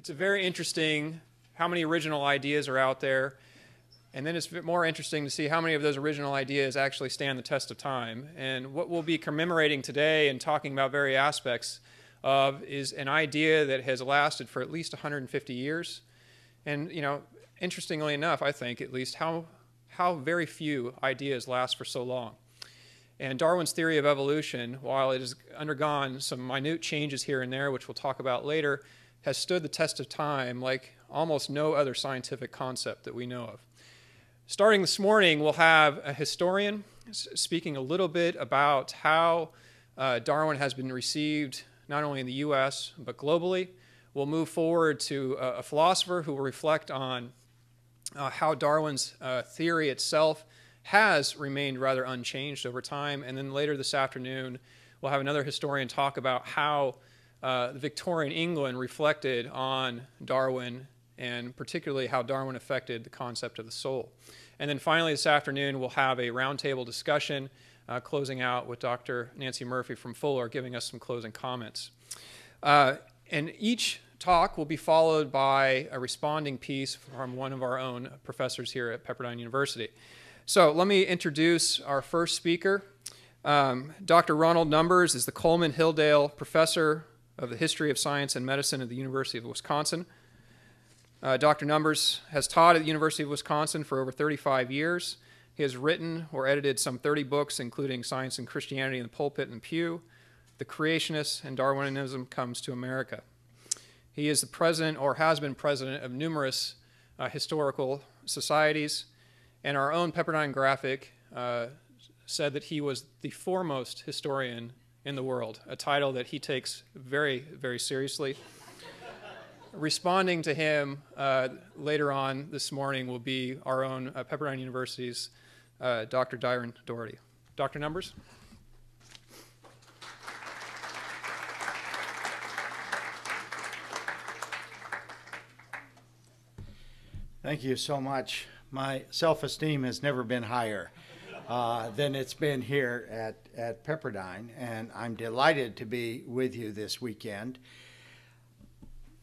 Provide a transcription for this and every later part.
it's a very interesting how many original ideas are out there. And then it's more interesting to see how many of those original ideas actually stand the test of time. And what we'll be commemorating today and talking about various aspects of is an idea that has lasted for at least 150 years. And, you know, interestingly enough, I think at least, how very few ideas last for so long. And Darwin's theory of evolution, while it has undergone some minute changes here and there, which we'll talk about later, has stood the test of time like almost no other scientific concept that we know of. Starting this morning, we'll have a historian speaking a little bit about how Darwin has been received not only in the U.S. but globally. We'll move forward to a philosopher who will reflect on how Darwin's theory itself has remained rather unchanged over time. And then later this afternoon, we'll have another historian talk about how Victorian England reflected on Darwin, and particularly how Darwin affected the concept of the soul. And then finally this afternoon, we'll have a roundtable discussion closing out with Dr. Nancy Murphy from Fuller giving us some closing comments. And each talk will be followed by a responding piece from one of our own professors here at Pepperdine University. So let me introduce our first speaker. Dr. Ronald Numbers is the Coleman Hilldale Professor of the History of Science and Medicine at the University of Wisconsin. Dr. Numbers has taught at the University of Wisconsin for over 35 years. He has written or edited some 30 books, including Science and Christianity in the Pulpit and Pew, The Creationist, and Darwinism Comes to America. He is the president, or has been president, of numerous historical societies, and our own Pepperdine graphic said that he was the foremost historian in the world, a title that he takes very, very seriously. Responding to him later on this morning will be our own Pepperdine University's Dr. Dyron Daughrity. Dr. Numbers? Thank you so much. My self-esteem has never been higher than it's been here at Pepperdine, and I'm delighted to be with you this weekend.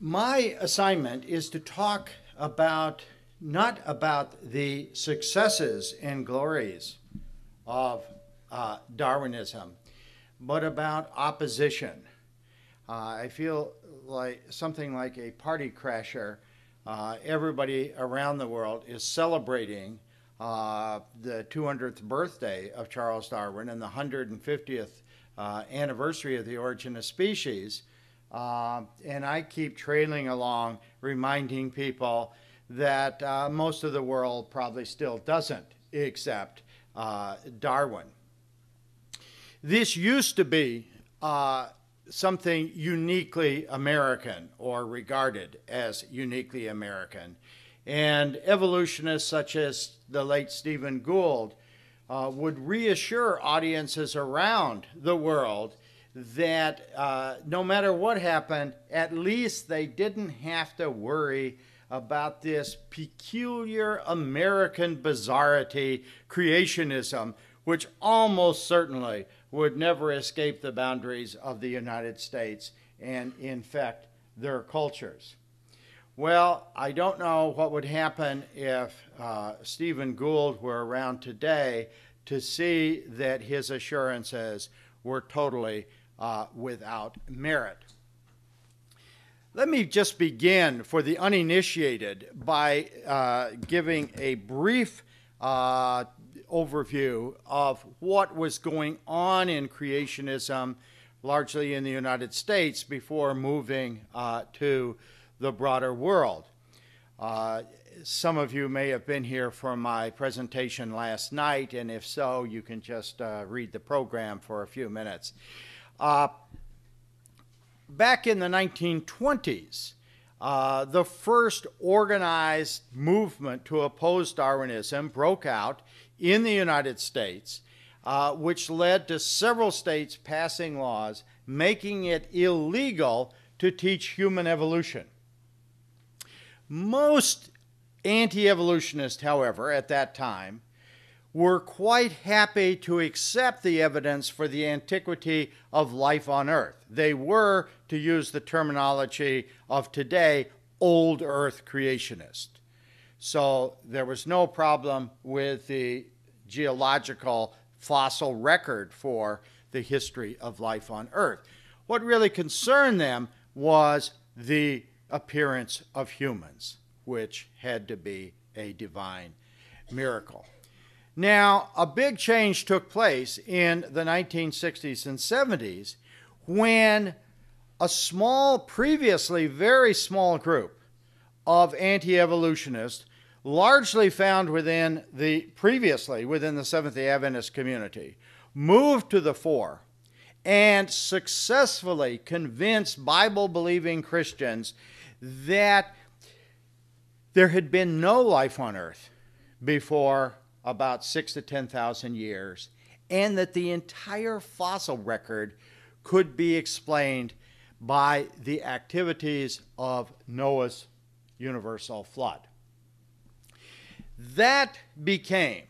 My assignment is to talk about, not about the successes and glories of Darwinism, but about opposition. I feel like something like a party crasher. Everybody around the world is celebrating the 200th birthday of Charles Darwin and the 150th anniversary of the origin of species. And I keep trailing along, reminding people that most of the world probably still doesn't accept Darwin. This used to be something uniquely American, or regarded as uniquely American. And evolutionists such as the late Stephen Gould would reassure audiences around the world that no matter what happened, at least they didn't have to worry about this peculiar American bizarrity, creationism, which almost certainly would never escape the boundaries of the United States and infect their cultures. Well, I don't know what would happen if Stephen Gould were around today to see that his assurances were totally without merit. Let me just begin for the uninitiated by giving a brief overview of what was going on in creationism, largely in the United States, before moving to the broader world. Some of you may have been here for my presentation last night, and if so, you can just read the program for a few minutes. Back in the 1920s, the first organized movement to oppose Darwinism broke out in the United States, which led to several states passing laws making it illegal to teach human evolution. Most anti-evolutionists, however, at that time, were quite happy to accept the evidence for the antiquity of life on Earth. They were, to use the terminology of today, old earth creationist. So there was no problem with the geological fossil record for the history of life on Earth. What really concerned them was the appearance of humans, which had to be a divine miracle. Now, a big change took place in the 1960s and 70s when a small, previously very small group of anti-evolutionists, largely found within the Seventh-day Adventist community, moved to the fore and successfully convinced Bible-believing Christians that there had been no life on Earth before about 6,000 to 10,000 years, and that the entire fossil record could be explained by the activities of Noah's universal flood. That became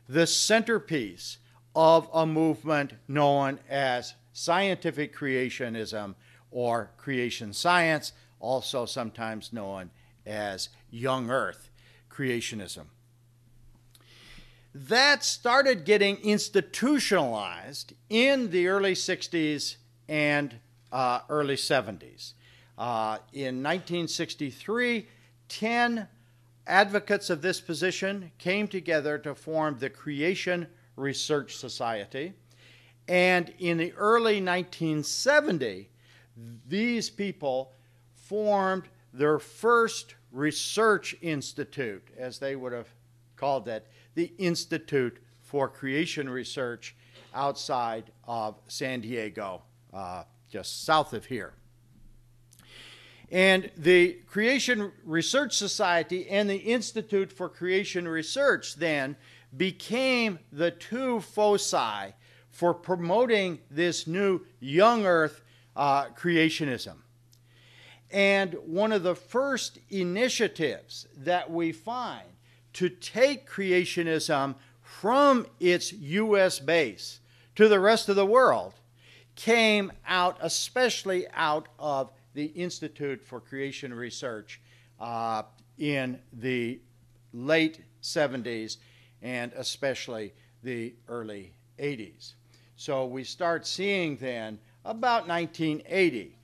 the centerpiece of a movement known as scientific creationism or creation science, also sometimes known as young earth creationism. That started getting institutionalized in the early 60s and early 70s. In 1963, 10 advocates of this position came together to form the Creation Research Society. And in the early 1970s, these people formed their first research institute, as they would have called it, the Institute for Creation Research, outside of San Diego, just south of here. And the Creation Research Society and the Institute for Creation Research then became the two foci for promoting this new young earth creationism. And one of the first initiatives that we find to take creationism from its U.S. base to the rest of the world came out, especially out of the Institute for Creation Research in the late 70s and especially the early 80s. So we start seeing then, about 1980,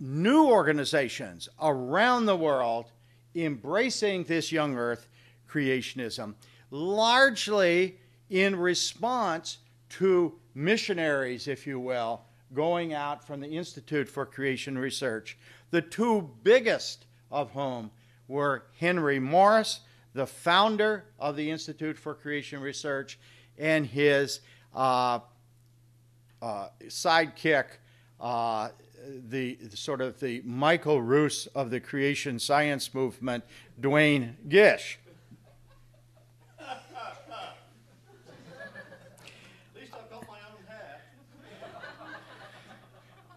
new organizations around the world embracing this young earth creationism, largely in response to missionaries, if you will, going out from the Institute for Creation Research, the two biggest of whom were Henry Morris, the founder of the Institute for Creation Research, and his sidekick, the Michael Roos of the creation science movement, Duane Gish.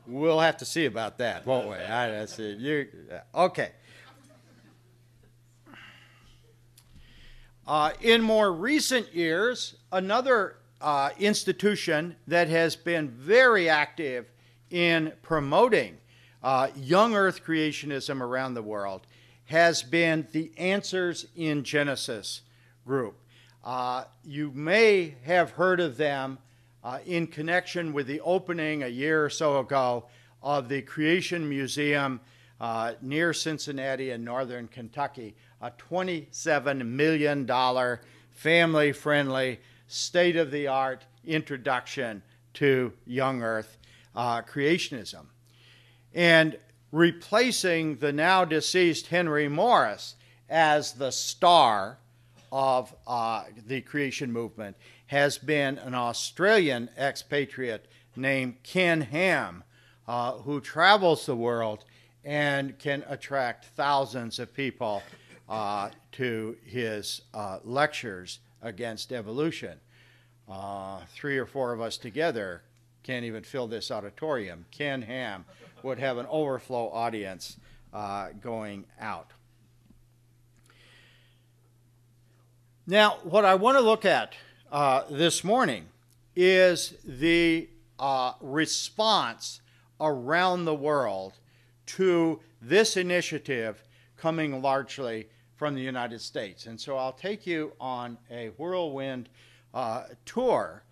We'll have to see about that, won't we? Okay. In more recent years, another institution that has been very active in promoting young earth creationism around the world has been the Answers in Genesis group. You may have heard of them in connection with the opening a year or so ago of the Creation Museum near Cincinnati in northern Kentucky, a $27 million family-friendly, state-of-the-art introduction to young earth creationism. And replacing the now deceased Henry Morris as the star of the creation movement has been an Australian expatriate named Ken Ham, who travels the world and can attract thousands of people to his lectures against evolution. 3 or 4 of us together can't even fill this auditorium. Ken Ham would have an overflow audience going out. Now, what I want to look at this morning is the response around the world to this initiative coming largely from the United States. And so I'll take you on a whirlwind tour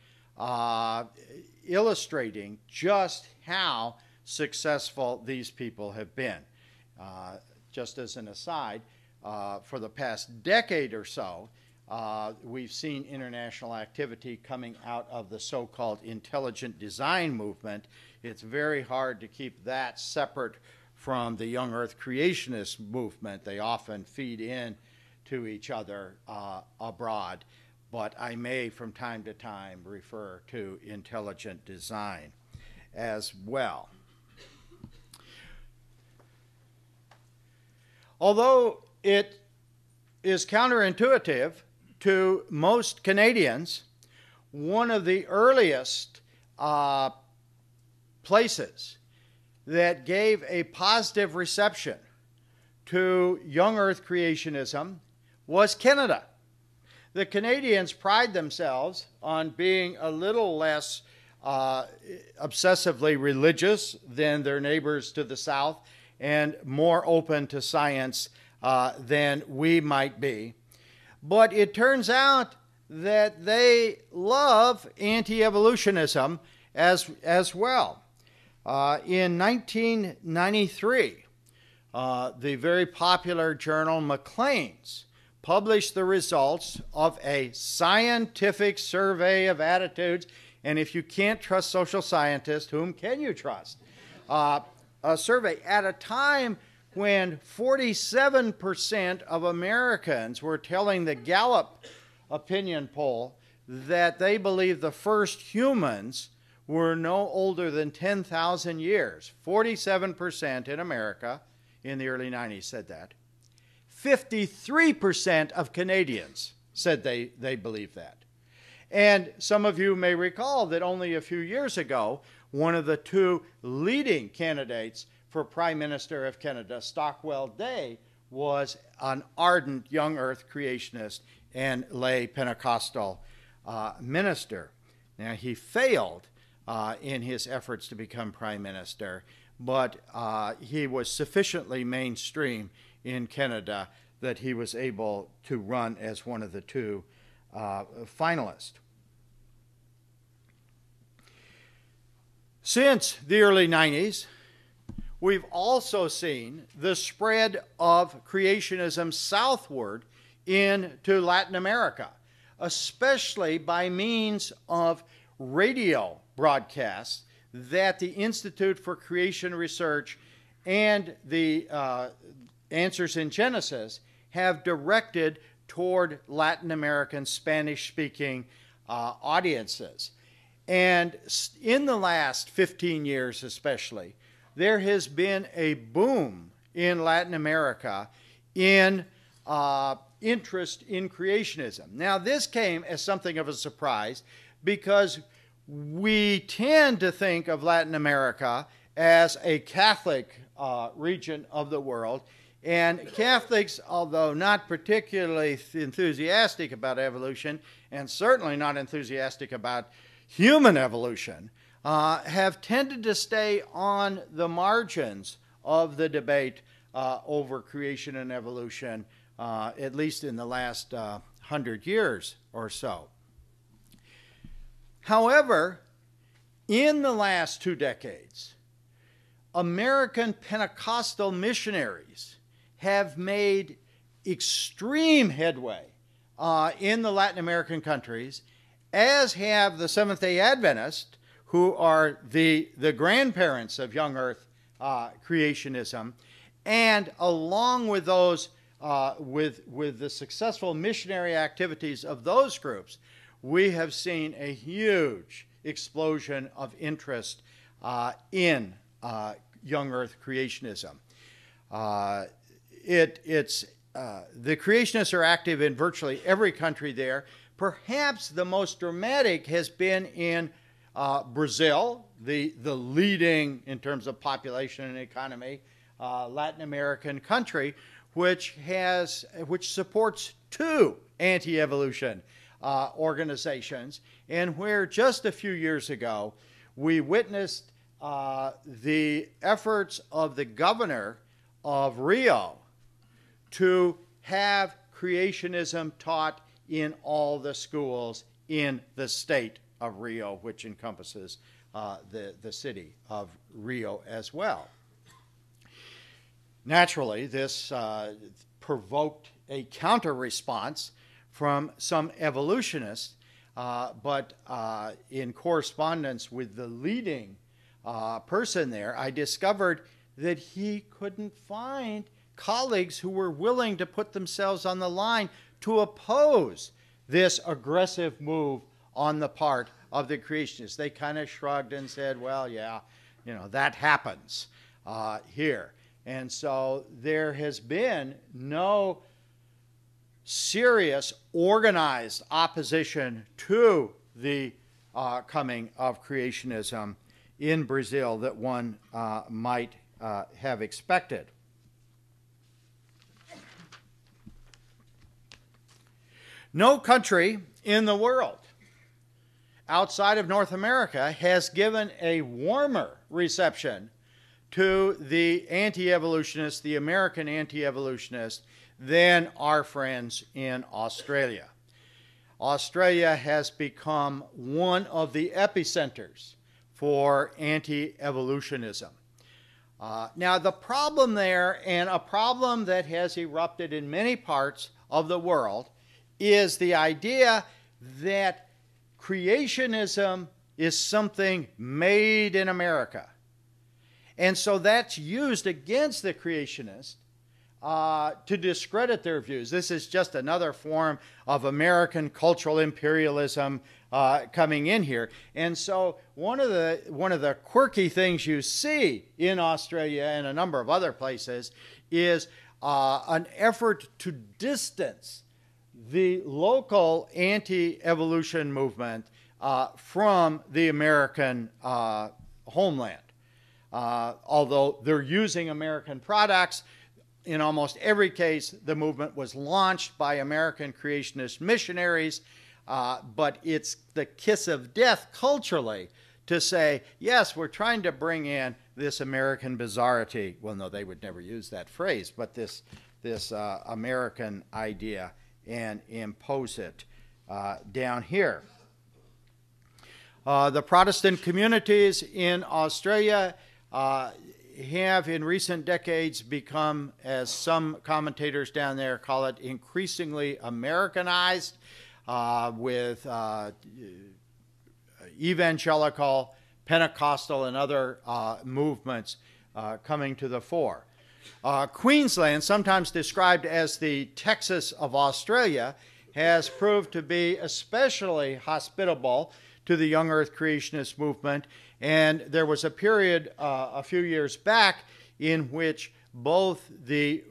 illustrating just how successful these people have been. Just as an aside, for the past decade or so, we've seen international activity coming out of the so-called intelligent design movement. It's very hard to keep that separate from the young earth creationist movement. They often feed in to each other abroad, but I may from time to time refer to intelligent design as well. Although it is counterintuitive to most Canadians, one of the earliest places that gave a positive reception to young earth creationism was Canada. The Canadians pride themselves on being a little less obsessively religious than their neighbors to the south and more open to science than we might be. But it turns out that they love anti-evolutionism as well. In 1993, the very popular journal Maclean's published the results of a scientific survey of attitudes. And if you can't trust social scientists, whom can you trust? A survey at a time when 47% of Americans were telling the Gallup opinion poll that they believed the first humans were no older than 10,000 years. 47% in America in the early 90s said that. 53% of Canadians said they believed that. And some of you may recall that only a few years ago, one of the two leading candidates for Prime Minister of Canada, Stockwell Day, was an ardent young earth creationist and lay Pentecostal minister. Now, he failed in his efforts to become Prime Minister, but he was sufficiently mainstream in Canada that he was able to run as one of the two finalists. Since the early 90s, we've also seen the spread of creationism southward into Latin America, especially by means of radio broadcasts that the Institute for Creation Research and the Answers in Genesis have directed toward Latin American Spanish-speaking audiences. And in the last 15 years especially, there has been a boom in Latin America in interest in creationism. Now, this came as something of a surprise because we tend to think of Latin America as a Catholic region of the world. And Catholics, although not particularly enthusiastic about evolution, and certainly not enthusiastic about human evolution, have tended to stay on the margins of the debate over creation and evolution, at least in the last 100 years or so. However, in the last 2 decades, American Pentecostal missionaries have made extreme headway in the Latin American countries, as have the Seventh-day Adventists, who are the grandparents of young earth creationism. And along with those, with the successful missionary activities of those groups, we have seen a huge explosion of interest in young earth creationism. The creationists are active in virtually every country there. Perhaps the most dramatic has been in Brazil, the leading, in terms of population and economy, Latin American country, which supports 2 anti-evolution organizations, and where just a few years ago we witnessed the efforts of the governor of Rio to have creationism taught in all the schools in the state of Rio, which encompasses the city of Rio as well. Naturally, this provoked a counter-response from some evolutionists, but in correspondence with the leading person there, I discovered that he couldn't find colleagues who were willing to put themselves on the line to oppose this aggressive move on the part of the creationists. They kind of shrugged and said, well, yeah, you know, that happens here. And so there has been no serious organized opposition to the coming of creationism in Brazil that one might have expected. No country in the world outside of North America has given a warmer reception to the anti-evolutionists, the American anti-evolutionists, than our friends in Australia. Australia has become one of the epicenters for anti-evolutionism. Now, the problem there, and a problem that has erupted in many parts of the world, is the idea that creationism is something made in America. And so that's used against the creationists to discredit their views. This is just another form of American cultural imperialism coming in here. And so one of the quirky things you see in Australia and a number of other places is an effort to distance the local anti-evolution movement from the American homeland. Although they're using American products, in almost every case, the movement was launched by American creationist missionaries, but it's the kiss of death culturally to say, yes, we're trying to bring in this American bizarrity. Well, no, they would never use that phrase, but this American idea and impose it down here. The Protestant communities in Australia have in recent decades become, as some commentators down there call it, increasingly Americanized with evangelical, Pentecostal, and other movements coming to the fore. Queensland, sometimes described as the Texas of Australia, has proved to be especially hospitable to the young earth creationist movement. And there was a period a few years back in which both the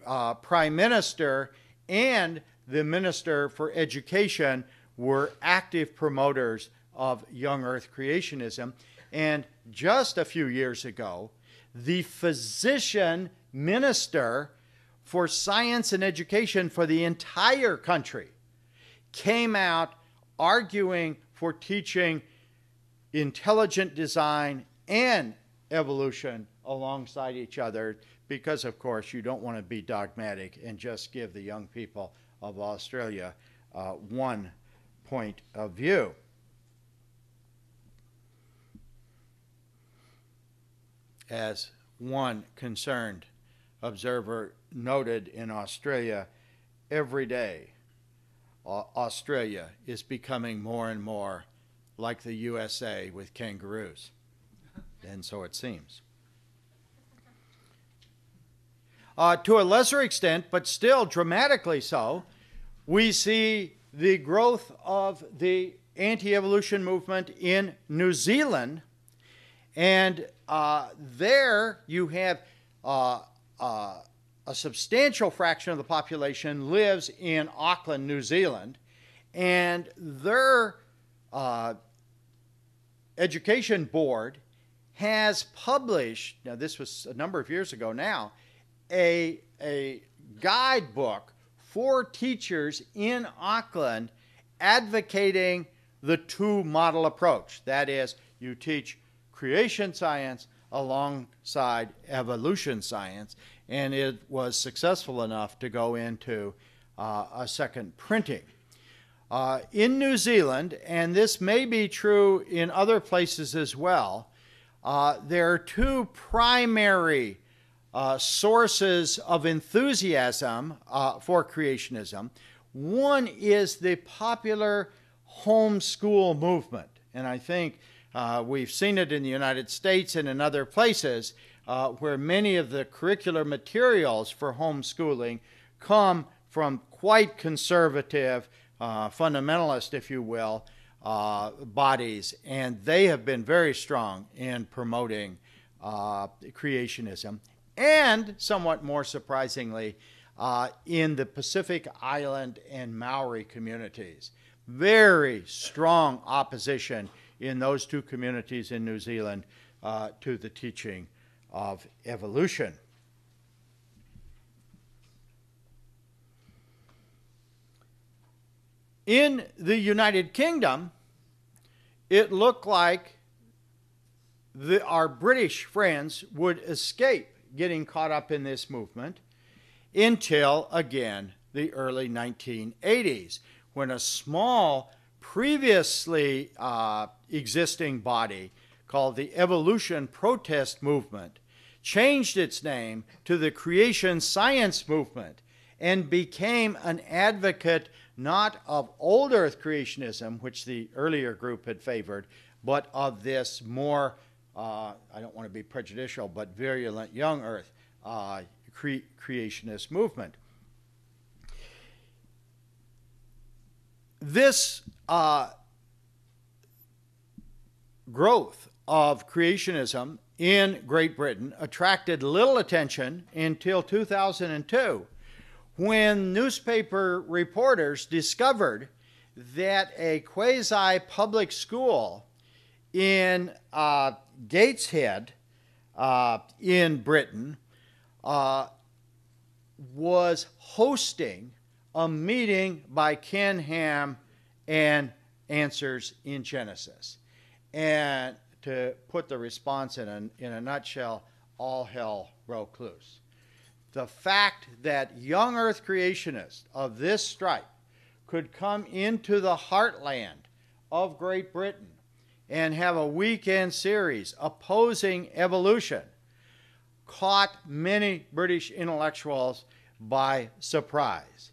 Prime Minister and the Minister for Education were active promoters of young earth creationism. And just a few years ago, the physician minister for science and education for the entire country came out arguing for teaching intelligent design and evolution alongside each other, because of course you don't want to be dogmatic and just give the young people of Australia one point of view. As one concerned observer noted in Australia, every day Australia is becoming more and more like the USA with kangaroos. And so it seems. To a lesser extent, but still dramatically so, we see the growth of the anti-evolution movement in New Zealand. And there you have a substantial fraction of the population lives in Auckland, New Zealand, and their education board has published, now this was a number of years ago now, a guidebook for teachers in Auckland advocating the two-model approach. That is, you teach creation science alongside evolution science, and it was successful enough to go into a second printing. In New Zealand, and this may be true in other places as well, there are two primary sources of enthusiasm for creationism. One is the popular homeschool movement, and I think we've seen it in the United States and in other places where many of the curricular materials for homeschooling come from quite conservative, fundamentalist, if you will, bodies, and they have been very strong in promoting creationism. And somewhat more surprisingly, in the Pacific Island and Maori communities. Very strong opposition in those two communities in New Zealand to the teaching of evolution. In the United Kingdom, it looked like our British friends would escape getting caught up in this movement until, again, the early 1980s, when a small, previously existing body called the Evolution Protest Movement changed its name to the Creation Science Movement and became an advocate not of old Earth creationism, which the earlier group had favored, but of this more, I don't want to be prejudicial, but virulent young Earth creationist movement. This growth of creationism in Great Britain attracted little attention until 2002, when newspaper reporters discovered that a quasi-public school in Gateshead in Britain was hosting a meeting by Ken Ham and Answers in Genesis. And to put the response in a nutshell, all hell broke loose. The fact that young Earth creationists of this stripe could come into the heartland of Great Britain and have a weekend series opposing evolution caught many British intellectuals by surprise.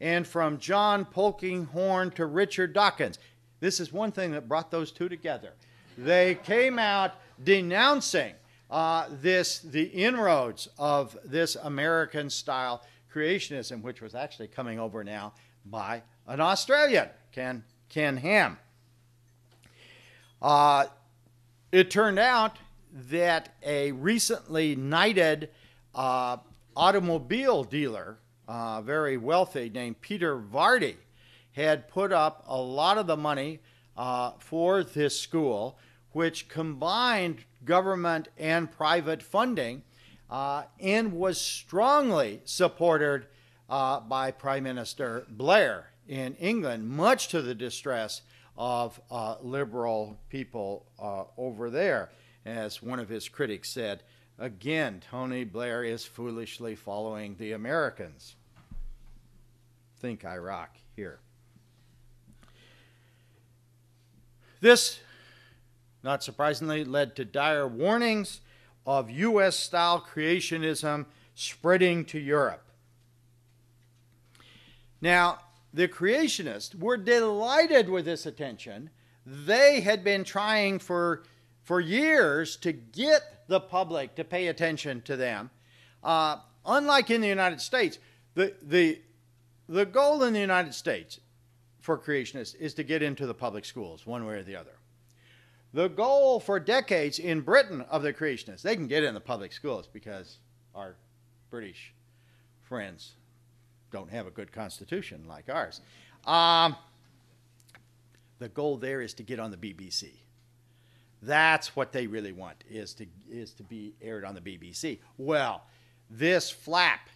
And from John Polkinghorne to Richard Dawkins, this is one thing that brought those two together. They came out denouncing the inroads of this American-style creationism, which was actually coming over now by an Australian, Ken Ham. It turned out that a recently knighted automobile dealer, very wealthy, named Peter Daughrity, had put up a lot of the money for this school, which combined government and private funding and was strongly supported by Prime Minister Blair in England, much to the distress of liberal people over there. As one of his critics said, again, Tony Blair is foolishly following the Americans. Think Iraq here. This, not surprisingly, led to dire warnings of U.S.-style creationism spreading to Europe. Now, the creationists were delighted with this attention. They had been trying for years to get the public to pay attention to them. Unlike in the United States, the goal in the United States for creationists is to get into the public schools, one way or the other. The goal for decades in Britain of the creationists, they can get in the public schools because our British friends don't have a good constitution like ours. The goal there is to get on the BBC. That's what they really want, is to be aired on the BBC. Well, this flap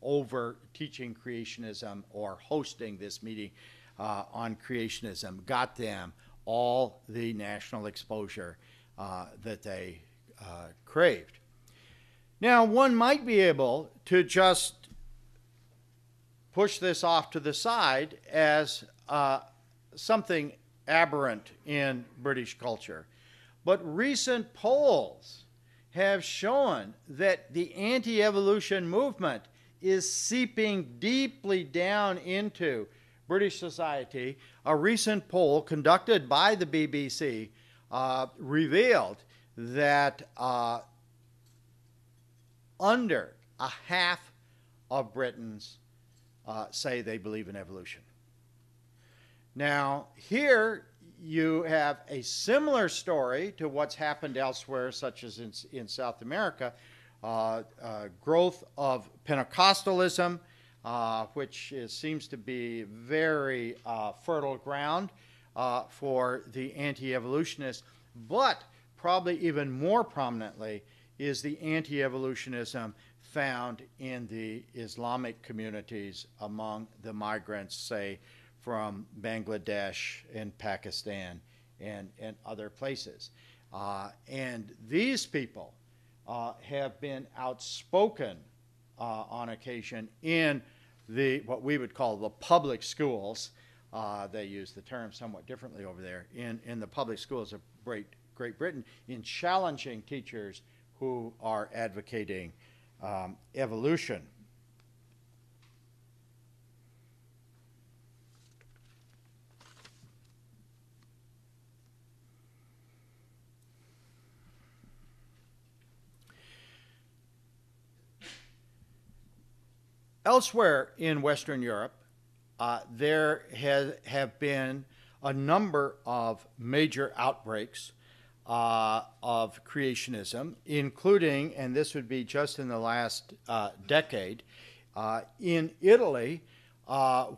over teaching creationism or hosting this meeting on creationism got them all the national exposure that they craved. Now, one might be able to just push this off to the side as something aberrant in British culture. But recent polls have shown that the anti-evolution movement is seeping deeply down into British society. A recent poll conducted by the BBC revealed that under a half of Britons say they believe in evolution. Now, here you have a similar story to what's happened elsewhere, such as in South America, growth of Pentecostalism, which seems to be very fertile ground for the anti-evolutionists, but probably even more prominently is the anti-evolutionism found in the Islamic communities among the migrants, say, from Bangladesh and Pakistan and other places. And these people have been outspoken on occasion in what we would call the public schools. They use the term somewhat differently over there, in the public schools of Great Britain, in challenging teachers who are advocating evolution. Elsewhere in Western Europe, there have been a number of major outbreaks of creationism, including, and this would be just in the last decade, in Italy,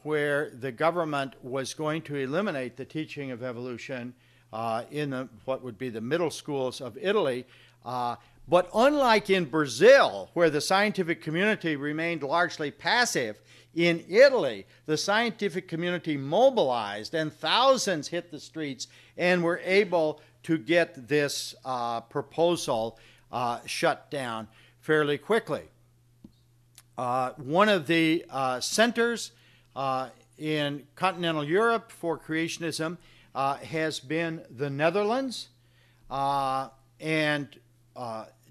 where the government was going to eliminate the teaching of evolution in what would be the middle schools of Italy. But unlike in Brazil, where the scientific community remained largely passive, in Italy, the scientific community mobilized and thousands hit the streets and were able to get this proposal shut down fairly quickly. One of the centers in continental Europe for creationism has been the Netherlands, and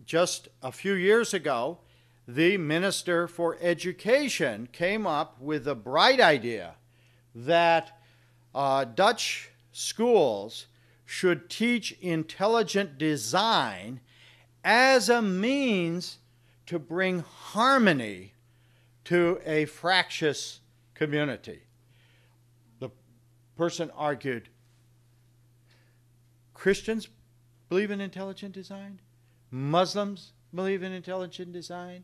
just a few years ago, the Minister for Education came up with a bright idea that Dutch schools should teach intelligent design as a means to bring harmony to a fractious community. The person argued, Christians believe in intelligent design? Muslims believe in intelligent design.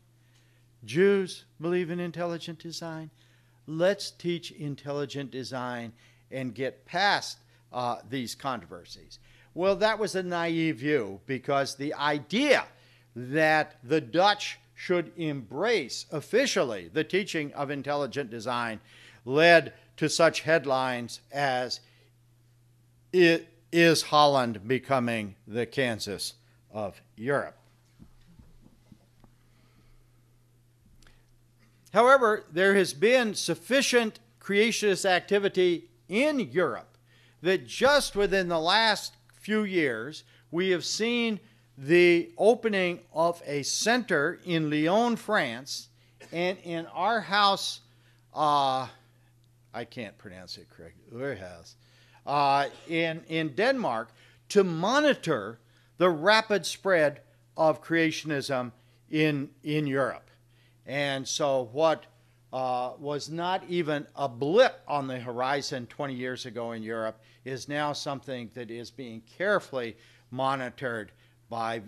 Jews believe in intelligent design. Let's teach intelligent design and get past these controversies. Well, that was a naive view, because the idea that the Dutch should embrace officially the teaching of intelligent design led to such headlines as, "Is Holland becoming the Kansas of Europe?" However, there has been sufficient creationist activity in Europe that just within the last few years, we have seen the opening of a center in Lyon, France, and in our house, I can't pronounce it correctly, Urhaus, in Denmark, to monitor the rapid spread of creationism in Europe. And so what was not even a blip on the horizon 20 years ago in Europe is now something that is being carefully monitored by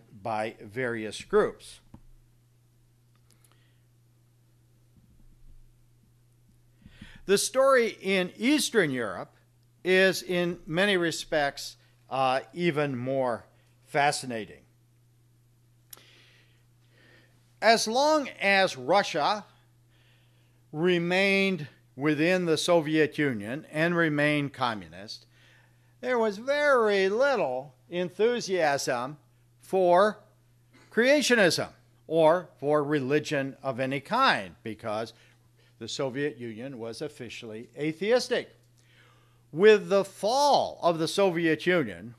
various groups. The story in Eastern Europe is in many respects even more fascinating. As long as Russia remained within the Soviet Union and remained communist, there was very little enthusiasm for creationism or for religion of any kind, because the Soviet Union was officially atheistic. With the fall of the Soviet Union,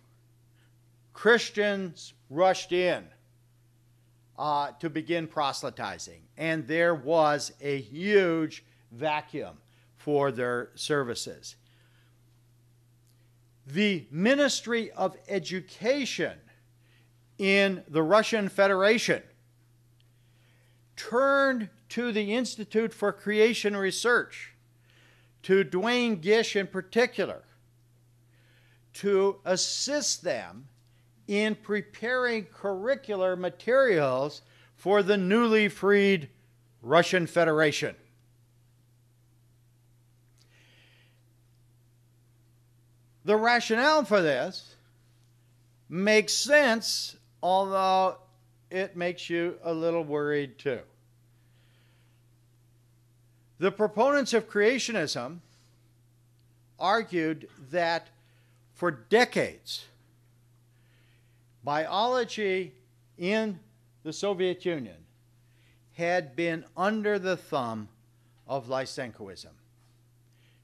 Christians rushed in to begin proselytizing, and there was a huge vacuum for their services. The Ministry of Education in the Russian Federation turned to the Institute for Creation Research, to Duane Gish in particular, to assist them in preparing curricular materials for the newly freed Russian Federation. The rationale for this makes sense, although it makes you a little worried too. The proponents of creationism argued that for decades, biology in the Soviet Union had been under the thumb of Lysenkoism.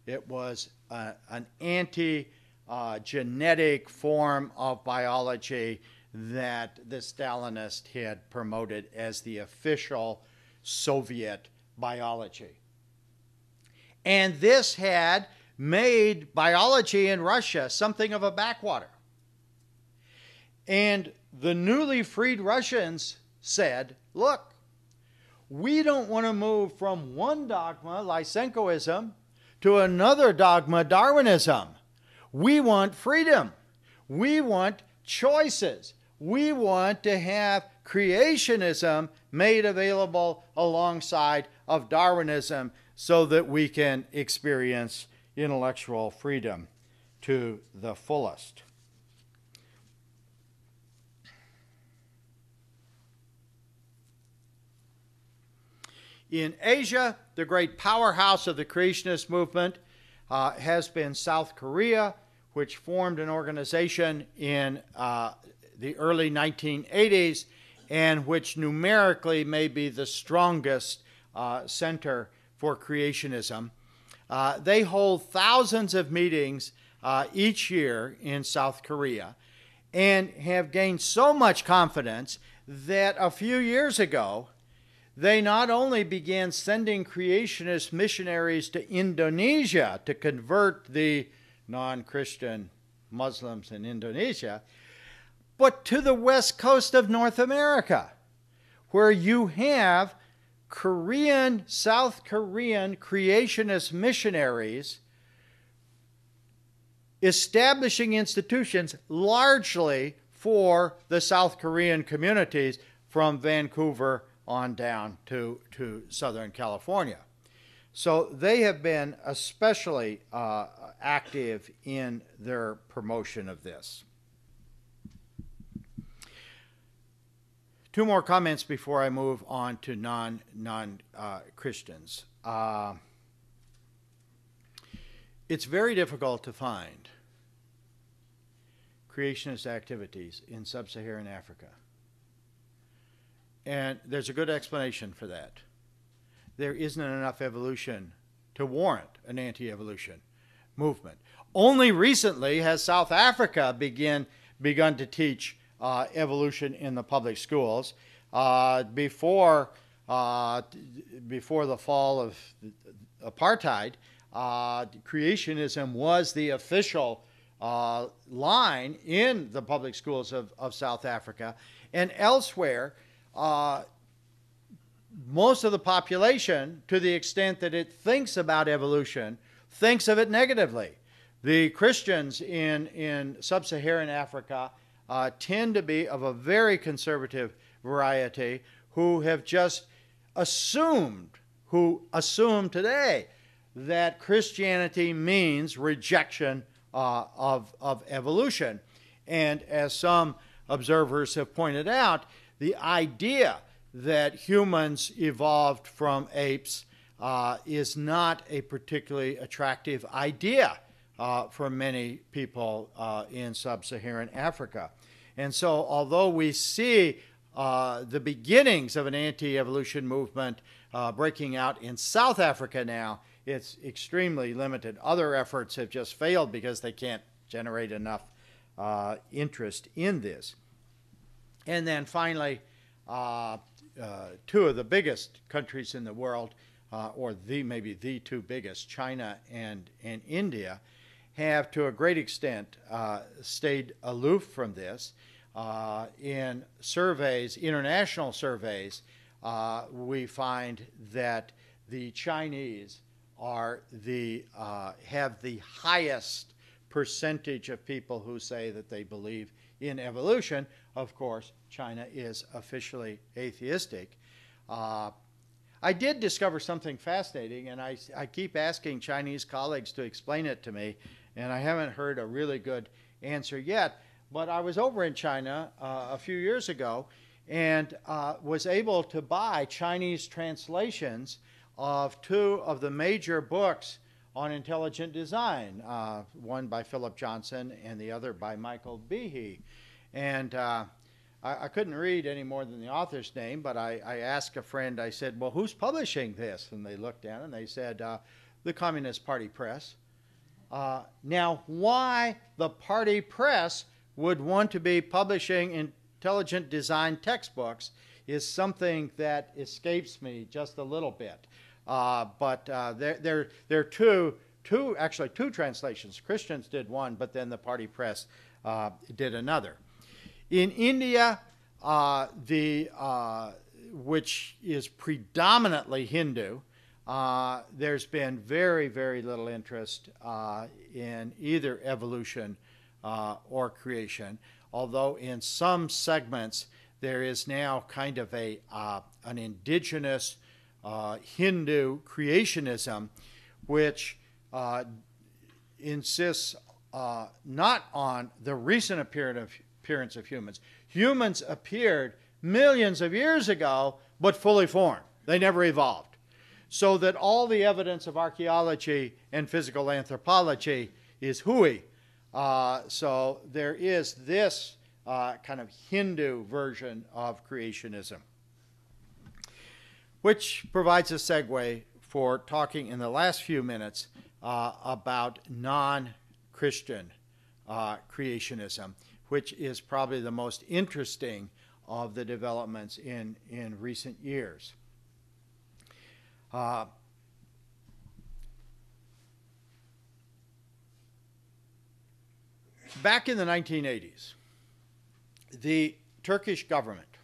It was an anti-genetic form of biology that the Stalinists had promoted as the official Soviet biology. And this had made biology in Russia something of a backwater. And the newly freed Russians said, look, we don't want to move from one dogma, Lysenkoism, to another dogma, Darwinism. We want freedom. We want choices. We want to have creationism made available alongside of Darwinism so that we can experience intellectual freedom to the fullest. In Asia, the great powerhouse of the creationist movement has been South Korea, which formed an organization in the early 1980s and which numerically may be the strongest center for creationism. They hold thousands of meetings each year in South Korea and have gained so much confidence that a few years ago, they not only began sending creationist missionaries to Indonesia to convert the non-Christian Muslims in Indonesia, but to the west coast of North America, where you have Korean, South Korean creationist missionaries establishing institutions largely for the South Korean communities from Vancouver on down to Southern California. So they have been especially active in their promotion of this. Two more comments before I move on to non-Christians. It's very difficult to find creationist activities in sub-Saharan Africa. And there's a good explanation for that. There isn't enough evolution to warrant an anti-evolution movement. Only recently has South Africa begun to teach evolution in the public schools. Before the fall of apartheid, creationism was the official line in the public schools of South Africa. And elsewhere, most of the population, to the extent that it thinks about evolution, thinks of it negatively. The Christians in sub-Saharan Africa tend to be of a very conservative variety who have just assume today that Christianity means rejection of evolution. And as some observers have pointed out, the idea that humans evolved from apes is not a particularly attractive idea for many people in sub-Saharan Africa. And so although we see the beginnings of an anti-evolution movement breaking out in South Africa now. It's extremely limited. Other efforts have just failed because they can't generate enough interest in this. And then finally, two of the biggest countries in the world, or maybe the two biggest, China and India, have to a great extent stayed aloof from this. In surveys, international surveys, we find that the Chinese are have the highest percentage of people who say that they believe in evolution. Of course, China is officially atheistic. I did discover something fascinating, and I keep asking Chinese colleagues to explain it to me, and I haven't heard a really good answer yet. But I was over in China a few years ago and was able to buy Chinese translations of two of the major books on intelligent design, one by Philip Johnson and the other by Michael Behe. And I couldn't read any more than the author's name, but I asked a friend, I said, well, who's publishing this? And they looked down and they said, the Communist Party Press. Now, why the party press would want to be publishing intelligent design textbooks is something that escapes me just a little bit. But there are two translations. Christians did one, but then the party press did another. In India, which is predominantly Hindu, there's been very, very little interest in either evolution or creation, although in some segments there is now kind of an indigenous Hindu creationism, which insists not on the recent appearance of humans. Humans appeared millions of years ago, but fully formed. They never evolved. So that all the evidence of archaeology and physical anthropology is hooey. So there is this kind of Hindu version of creationism, which provides a segue for talking in the last few minutes about non-Christian creationism, which is probably the most interesting of the developments in recent years. Back in the 1980s, the Turkish government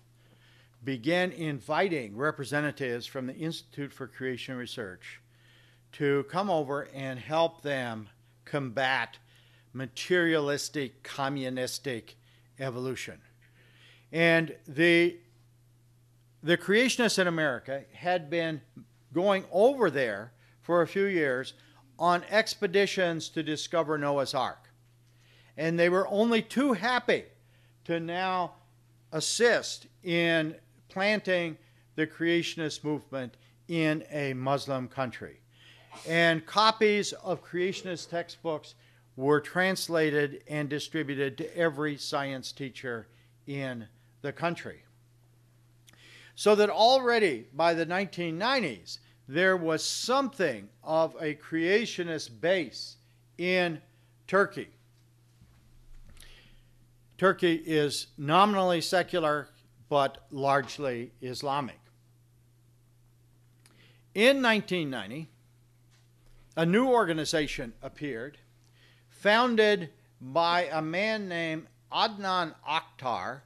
began inviting representatives from the Institute for Creation Research to come over and help them combat materialistic, communistic evolution. And the creationists in America had been going over there for a few years on expeditions to discover Noah's Ark. And they were only too happy to now assist in planting the creationist movement in a Muslim country. And copies of creationist textbooks were translated and distributed to every science teacher in the country. So that already by the 1990s, there was something of a creationist base in Turkey. Turkey is nominally secular, but largely Islamic. In 1990, a new organization appeared, founded by a man named Adnan Yahya,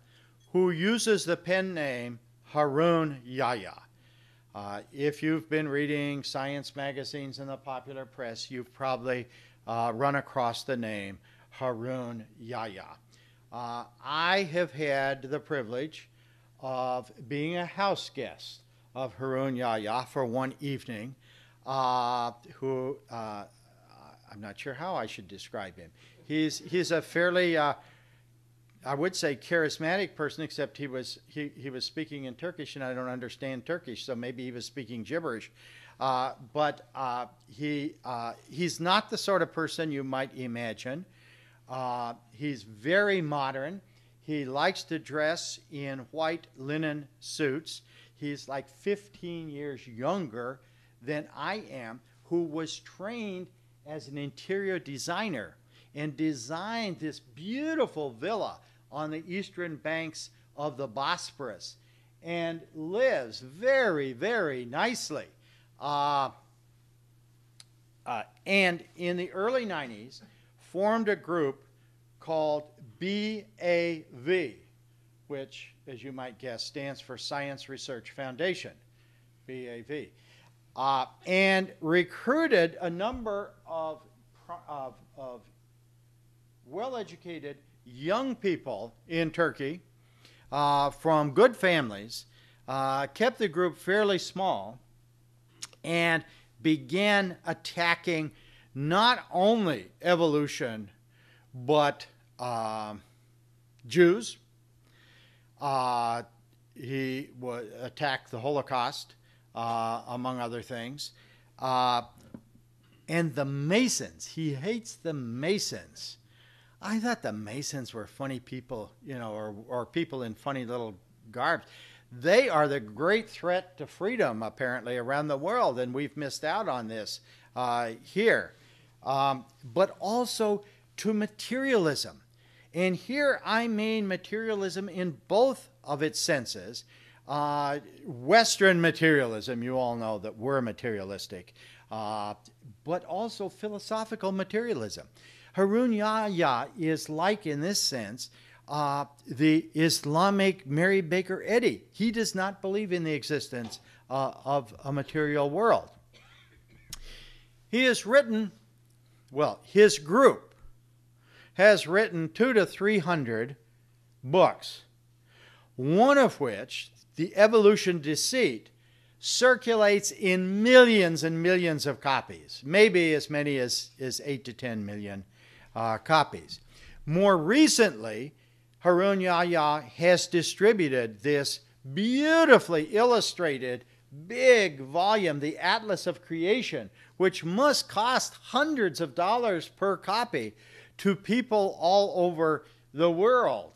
who uses the pen name Harun Yahya. If you've been reading science magazines in the popular press, you've probably run across the name Harun Yahya. I have had the privilege of being a house guest of Harun Yahya for one evening, who I'm not sure how I should describe him. He's a fairly, I would say, charismatic person, except he was speaking in Turkish, and I don't understand Turkish, so maybe he was speaking gibberish. But he's not the sort of person you might imagine. He's very modern. He likes to dress in white linen suits. He's like 15 years younger than I am, who was trained as an interior designer and designed this beautiful villa on the eastern banks of the Bosporus and lives very, very nicely. And in the early 90s, formed a group called BAV, which, as you might guess, stands for Science Research Foundation, BAV, and recruited a number of well-educated young people in Turkey from good families, kept the group fairly small, and began attacking not only evolution, but Jews. He would attack the Holocaust, among other things. And the Masons. He hates the Masons. I thought the Masons were funny people, you know, or people in funny little garbs. They are the great threat to freedom, apparently, around the world, and we've missed out on this here. But also to materialism. And here I mean materialism in both of its senses. Western materialism, you all know that we're materialistic, but also philosophical materialism. Harun Yahya is like, in this sense, the Islamic Mary Baker Eddy. He does not believe in the existence of a material world. He has written, well, his group has written 200 to 300 books, one of which, The Evolution Deceit, circulates in millions and millions of copies, maybe as many as 8 to 10 million copies. More recently, Harun Yahya has distributed this beautifully illustrated big volume, the Atlas of Creation, which must cost hundreds of dollars per copy, to people all over the world,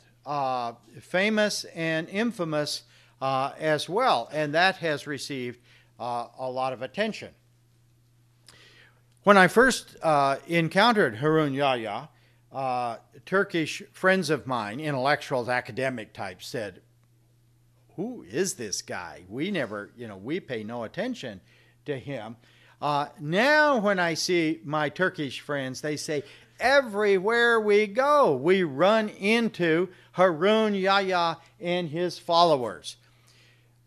famous and infamous as well. And that has received a lot of attention. When I first encountered Harun Yahya, Turkish friends of mine, intellectuals, academic types, said, "Who is this guy? We never, we pay no attention to him." Now when I see my Turkish friends, they say, everywhere we go, we run into Harun Yahya and his followers.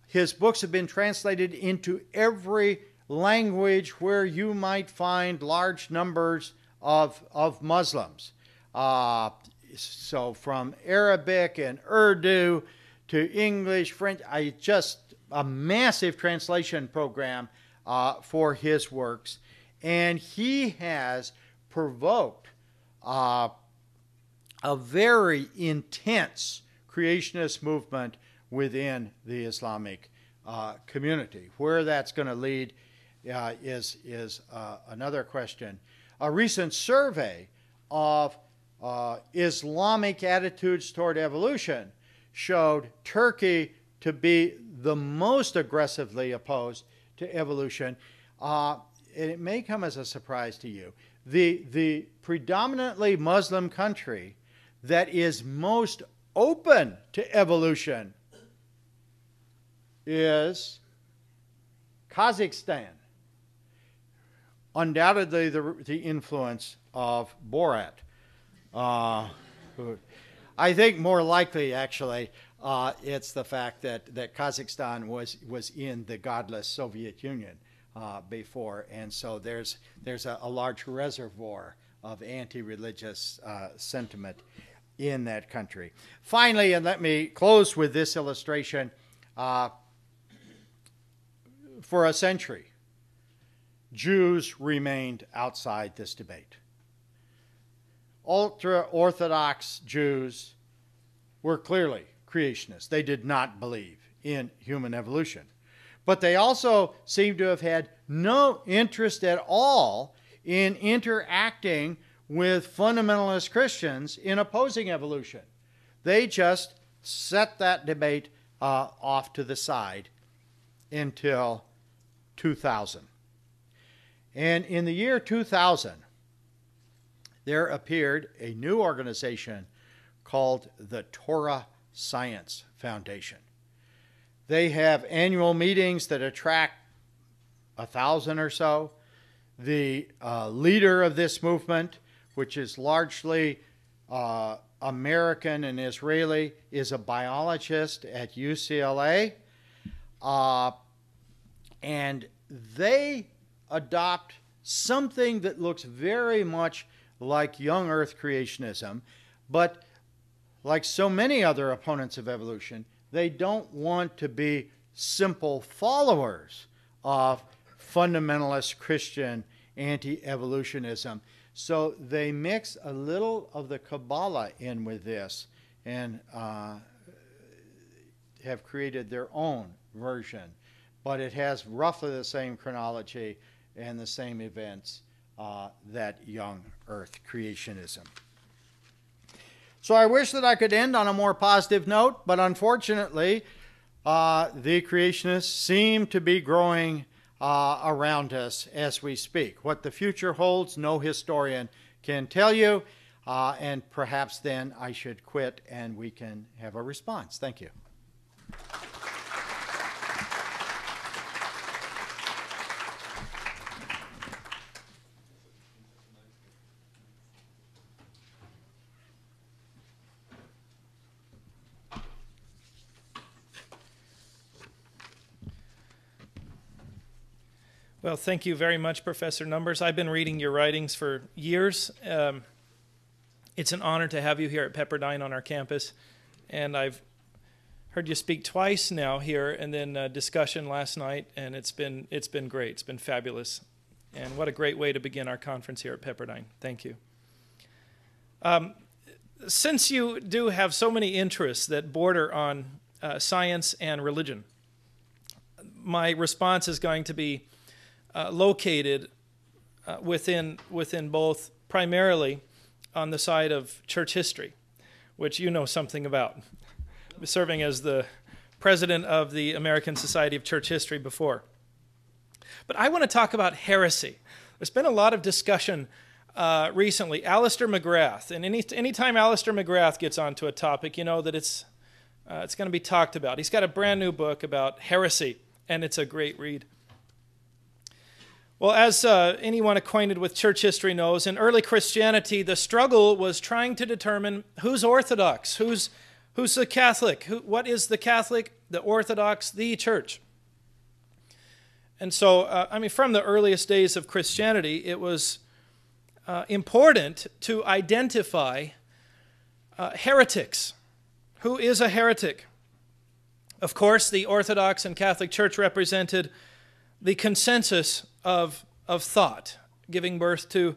His books have been translated into every language where you might find large numbers of Muslims. So from Arabic and Urdu to English, French, just a massive translation program for his works. And he has provoked a very intense creationist movement within the Islamic community. Where that's going to lead is another question. A recent survey of Islamic attitudes toward evolution showed Turkey to be the most aggressively opposed to evolution. And it may come as a surprise to you. The predominantly Muslim country that is most open to evolution is Kazakhstan. Undoubtedly the influence of Borat. I think more likely, actually, it's the fact that Kazakhstan was in the godless Soviet Union before, and so there's a large reservoir of anti-religious sentiment in that country. Finally, and let me close with this illustration, for a century, Jews remained outside this debate. Ultra-Orthodox Jews were clearly creationists. They did not believe in human evolution. But they also seem to have had no interest at all in interacting with fundamentalist Christians in opposing evolution. they just set that debate off to the side until 2000. And in the year 2000, there appeared a new organization called the Torah Science Foundation. They have annual meetings that attract 1,000 or so. The leader of this movement, which is largely American and Israeli, is a biologist at UCLA. And they adopt something that looks very much like young earth creationism, but like so many other opponents of evolution, they don't want to be simple followers of fundamentalist Christian anti-evolutionism. So they mix a little of the Kabbalah in with this and have created their own version. But it has roughly the same chronology and the same events that young earth creationism. So I wish that I could end on a more positive note, but unfortunately, the creationists seem to be growing around us as we speak. What the future holds, no historian can tell you, and perhaps then I should quit and we can have a response. Thank you. Well, thank you very much, Professor Numbers. I've been reading your writings for years. It's an honor to have you here at Pepperdine on our campus, and I've heard you speak twice now here, and then a discussion last night, and it's been great. It's been fabulous, and what a great way to begin our conference here at Pepperdine. Thank you. Since you do have so many interests that border on science and religion, my response is going to be located within both, primarily on the side of church history, which you know something about, serving as the president of the American Society of Church History before. But I want to talk about heresy. There's been a lot of discussion recently. Alistair McGrath, and anytime Alistair McGrath gets onto a topic, you know that it's going to be talked about. He's got a brand new book about heresy, and it's a great read. Well, as anyone acquainted with church history knows, in early Christianity, the struggle was trying to determine who's Orthodox, who's the Catholic, what is the Catholic, the Orthodox, the church. And so, from the earliest days of Christianity, it was important to identify heretics. Who is a heretic? Of course, the Orthodox and Catholic Church represented the consensus of thought, giving birth to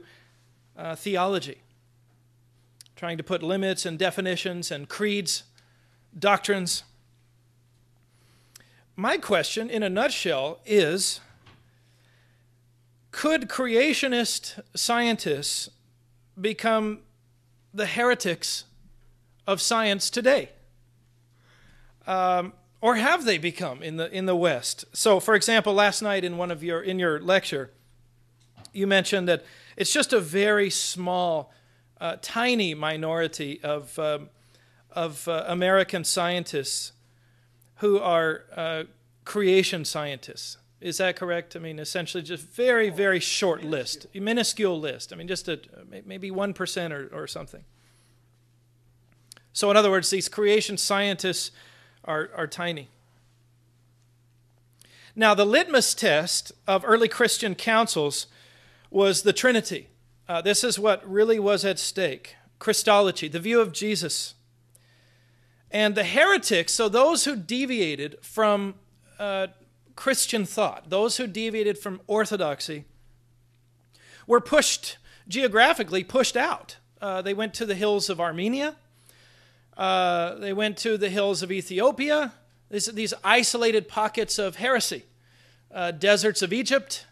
theology, trying to put limits and definitions and creeds, doctrines. My question, in a nutshell, is, could creationist scientists become the heretics of science today? Or have they become in the West? So, for example, last night in your lecture, you mentioned that it's just a very small, tiny minority of American scientists who are creation scientists. Is that correct? Essentially, just very, very short list, a minuscule list. Just maybe 1% or something. So, in other words, these creation scientists are tiny. Now, the litmus test of early Christian councils was the Trinity. This is what really was at stake. Christology, the view of Jesus. And the heretics, so those who deviated from Christian thought, those who deviated from orthodoxy, were geographically pushed out. They went to the hills of Armenia. They went to the hills of Ethiopia, these isolated pockets of heresy, deserts of Egypt.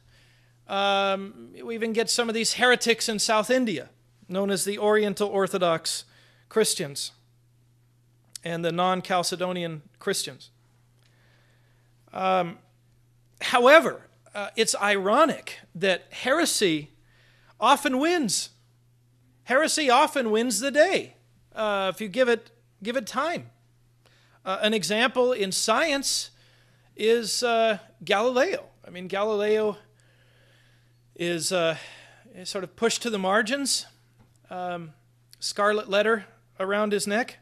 We even get some of these heretics in South India, known as the Oriental Orthodox Christians. and the non-Chalcedonian Christians. However, it's ironic that heresy often wins. Heresy often wins the day if you give it time. An example in science is Galileo. I mean, Galileo is sort of pushed to the margins, scarlet letter around his neck,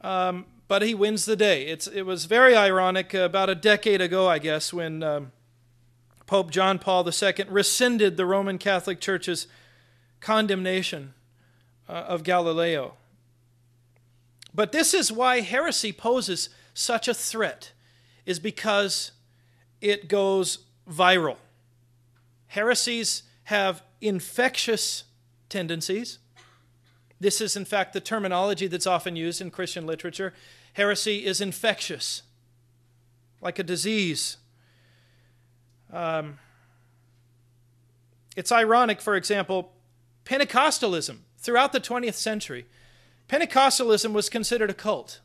but he wins the day. It was very ironic about a decade ago, I guess, when Pope John Paul II rescinded the Roman Catholic Church's condemnation of Galileo. But this is why heresy poses such a threat, is because it goes viral. Heresies have infectious tendencies. This is, in fact, the terminology that's often used in Christian literature. Heresy is infectious, like a disease. It's ironic, for example, Pentecostalism. Throughout the 20th century, Pentecostalism was considered a cult.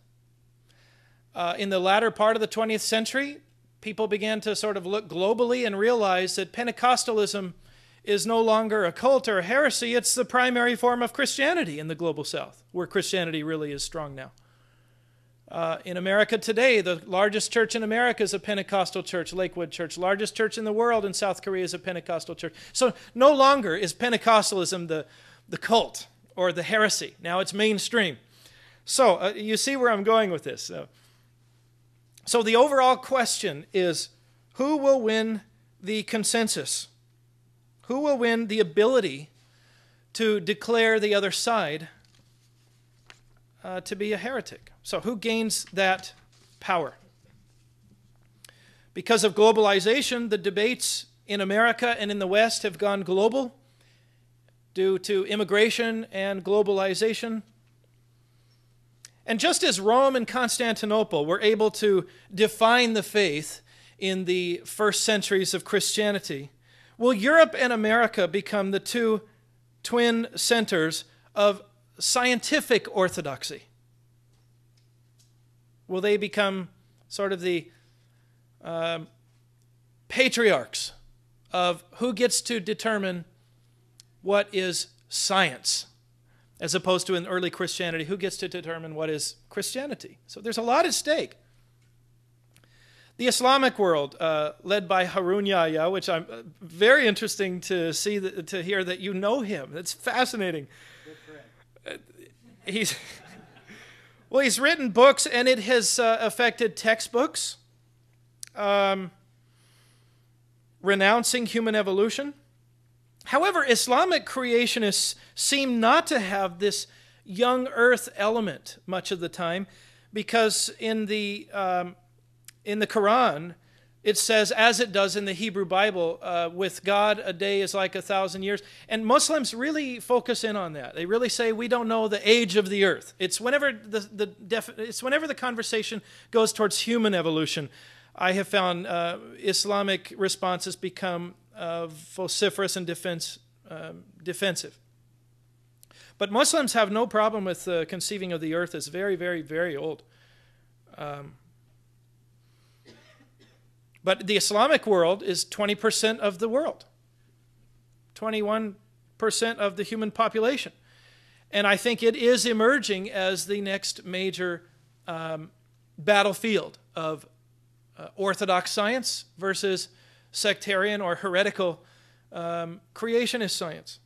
In the latter part of the 20th century, people began to sort of look globally and realize that Pentecostalism is no longer a cult or a heresy. It's the primary form of Christianity in the global south, where Christianity really is strong now. In America today, the largest church in America is a Pentecostal church, Lakewood Church. Largest church in the world in South Korea is a Pentecostal church. So no longer is Pentecostalism the cult or the heresy. Now it's mainstream. So you see where I'm going with this. So the overall question is, who will win the consensus? Who will win the ability to declare the other side to be a heretic? So who gains that power? Because of globalization, the debates in America and in the West have gone global due to immigration and globalization. And just as Rome and Constantinople were able to define the faith in the first centuries of Christianity, will Europe and America become the two twin centers of scientific orthodoxy? Will they become sort of the patriarchs of who gets to determine what is science, as opposed to in early Christianity, who gets to determine what is Christianity? So there's a lot at stake. The Islamic world, led by Harun Yahya, which I'm very interesting to see, to hear that you know him. That's fascinating. Good friend. He's written books, and it has affected textbooks, renouncing human evolution. However, Islamic creationists seem not to have this young earth element much of the time, because in the Quran, it says, as it does in the Hebrew Bible, with God a day is like 1,000 years. And Muslims really focus in on that. They really say, we don't know the age of the earth. It's whenever the conversation goes towards human evolution, I have found Islamic responses become vociferous and defensive. But Muslims have no problem with conceiving of the earth as very, very, very old. But the Islamic world is 20% of the world, 21% of the human population. And I think it is emerging as the next major battlefield of orthodox science versus sectarian or heretical creationist science.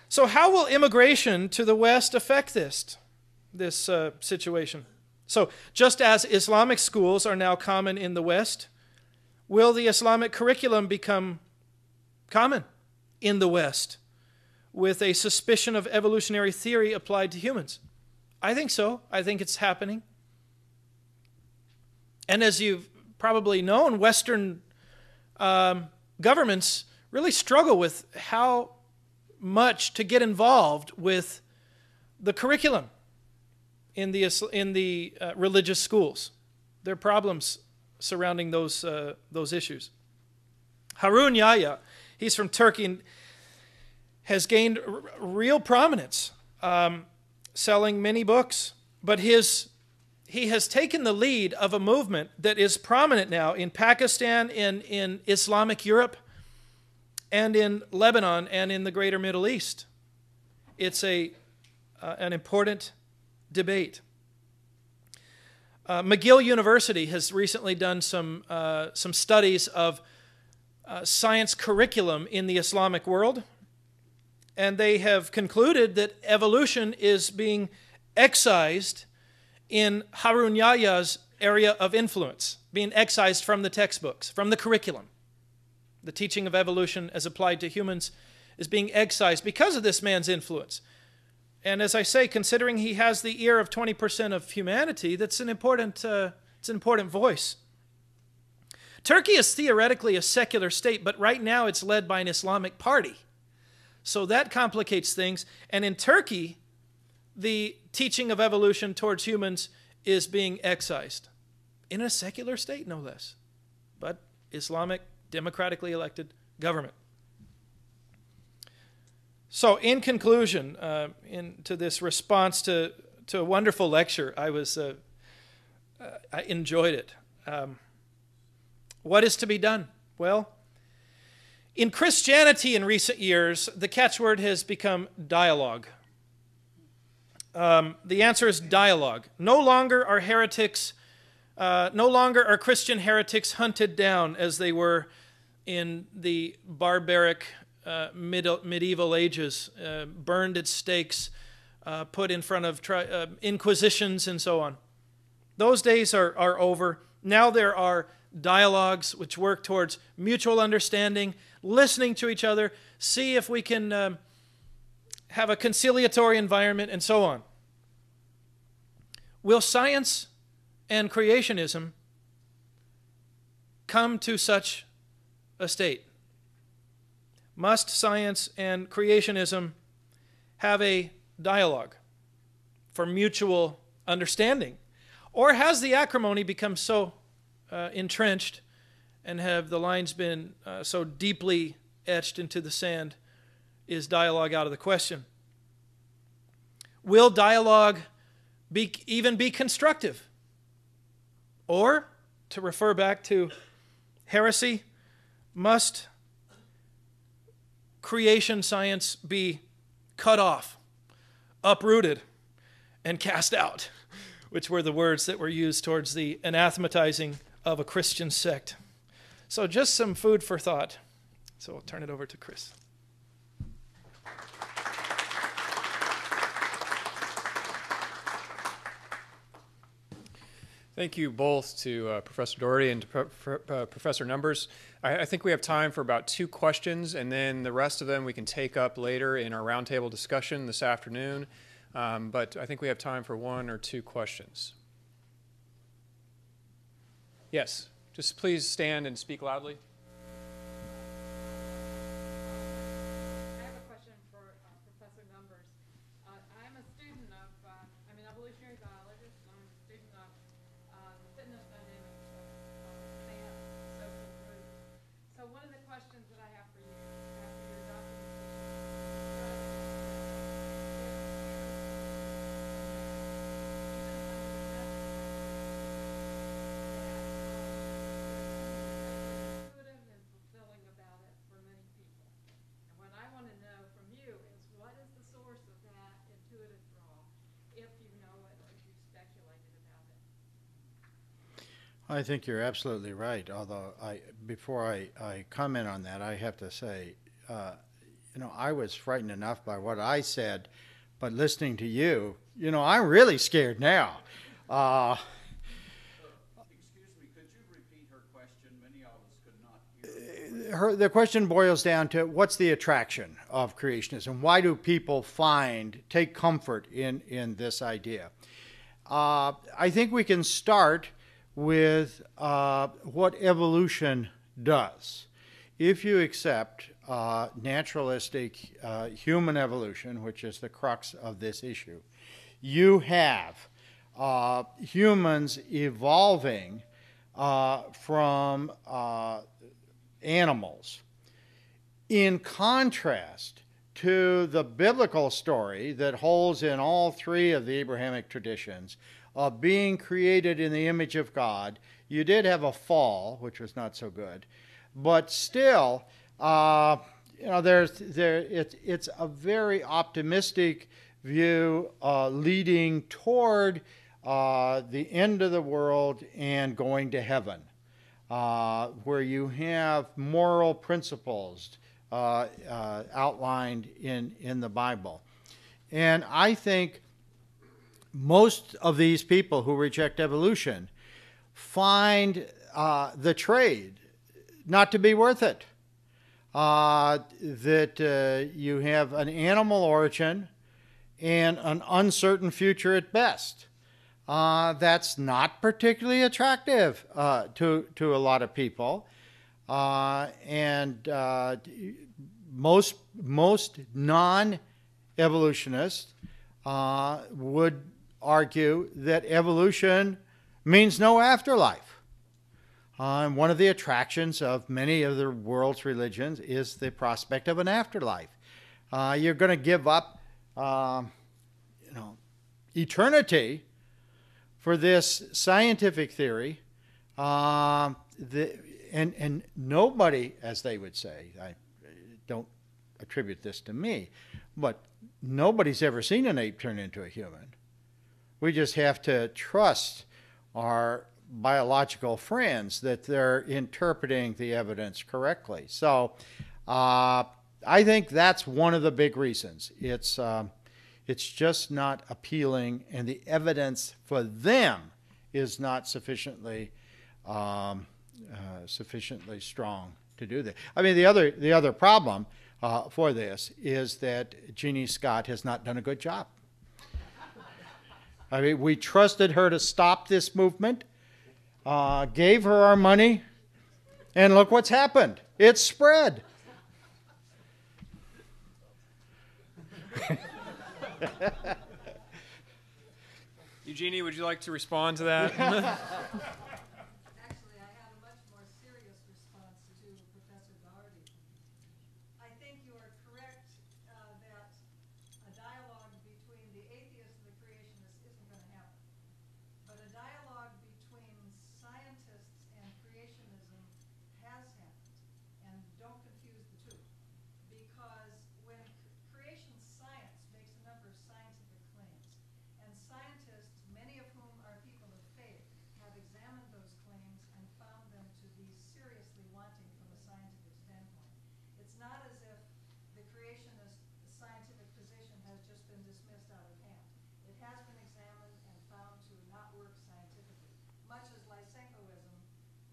So how will immigration to the West affect this situation? So just as Islamic schools are now common in the West, will the Islamic curriculum become common in the West with a suspicion of evolutionary theory applied to humans? I think so. I think it's happening. And as you've probably known, Western governments really struggle with how much to get involved with the curriculum in the religious schools. There are problems surrounding those issues. Harun Yahya, he's from Turkey, and has gained real prominence, selling many books But he has taken the lead of a movement that is prominent now in Pakistan, in Islamic Europe, and in Lebanon and in the greater Middle East. It's an important debate. McGill University has recently done some studies of science curriculum in the Islamic world, and they have concluded that evolution is being excised in Harun Yahya's area of influence, being excised from the textbooks, from the curriculum. The teaching of evolution as applied to humans is being excised because of this man's influence. And as I say, considering he has the ear of 20% of humanity, that's an important voice. Turkey is theoretically a secular state, but right now it's led by an Islamic party. So that complicates things. And in Turkey, the teaching of evolution towards humans is being excised. In a secular state, no less. But Islamic, democratically elected government. So in conclusion, to this response to a wonderful lecture, I enjoyed it. What is to be done? Well, in Christianity in recent years, the catchword has become dialogue. The answer is dialogue. No longer are Christian heretics hunted down as they were in the barbaric medieval ages, burned at stakes, put in front of inquisitions and so on. Those days are over. Now there are dialogues which work towards mutual understanding, listening to each other, see if we can have a conciliatory environment, and so on. Will science and creationism come to such a state? Must science and creationism have a dialogue for mutual understanding? Or has the acrimony become so entrenched and have the lines been so deeply etched into the sand? Is dialogue out of the question? Will dialogue even be constructive? Or, to refer back to heresy, must creation science be cut off, uprooted, and cast out, which were the words that were used towards the anathematizing of a Christian sect? So just some food for thought. So I'll turn it over to Chris. Thank you both to Professor Daughrity and to Professor Numbers. I think we have time for about 2 questions, and then the rest of them we can take up later in our roundtable discussion this afternoon. But I think we have time for 1 or 2 questions. Yes, just please stand and speak loudly. I have a question for Professor Numbers. I'm a student of, I'm an evolutionary biologist, and I'm a student of the fitness dynamics of sand, social groups. So one of the questions that I have for you after your intuitive and fulfilling about it for many people. And what I want to know from you is, what is the source of that intuitive draw, if you know it or if you've speculated about it? I think you're absolutely right. Although before I comment on that, I have to say, I was frightened enough by what I said, but listening to you, I'm really scared now. Excuse me, could you repeat her question? Many of us could not hear. The question boils down to, what's the attraction of creationism? Why do people take comfort in this idea? I think we can start with what evolution does. If you accept naturalistic human evolution, which is the crux of this issue, you have humans evolving from animals. In contrast to the biblical story that holds in all three of the Abrahamic traditions of being created in the image of God. You did have a fall, which was not so good, but still, it's a very optimistic view leading toward the end of the world and going to heaven, where you have moral principles outlined in the Bible. And I think most of these people who reject evolution find the trade not to be worth it. That you have an animal origin and an uncertain future at best. That's not particularly attractive to a lot of people. And most non-evolutionists would argue that evolution means no afterlife. And one of the attractions of many of the world's religions is the prospect of an afterlife. You're going to give up, eternity for this scientific theory, and nobody, as they would say, I don't attribute this to me, but nobody's ever seen an ape turn into a human. We just have to trust our biological friends that they're interpreting the evidence correctly. So I think that's one of the big reasons. It's just not appealing, and the evidence for them is not sufficiently strong to do that. I mean, the other problem for this is that Jeannie Scott has not done a good job. I mean, we trusted her to stop this movement, gave her our money, and look what's happened. It's spread. Eugenie, would you like to respond to that? Actually, I have a much more serious response to Professor Daughrity. I think you are correct that a dialogue between the atheist and the creationist isn't going to happen. But a dialogue between scientists and creationism has happened. And don't confuse the two. Because when creation science makes a number of scientific claims, and scientists, many of whom are people of faith, have examined those claims and found them to be seriously wanting from a scientific standpoint. It's not as if the creationist scientific position has just been dismissed out of hand. It has been examined and found to not work scientifically, much as Lysenkoism,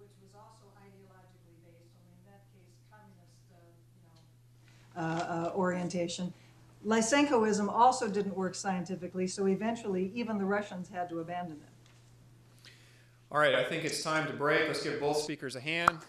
which was also ideologically based, only in that case communist orientation. Lysenkoism also didn't work scientifically, so eventually even the Russians had to abandon it. All right, I think it's time to break. Let's give both speakers a hand.